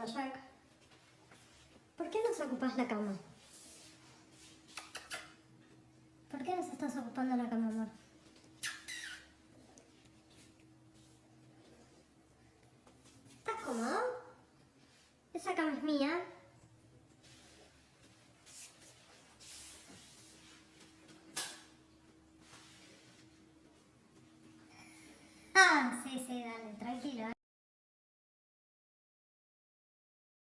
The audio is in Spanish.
Jack. ¿Por qué nos ocupas la cama? ¿Por qué nos estás ocupando la cama, amor? ¿Estás cómodo? Esa cama es mía. Ah, sí, dale, tranquilo.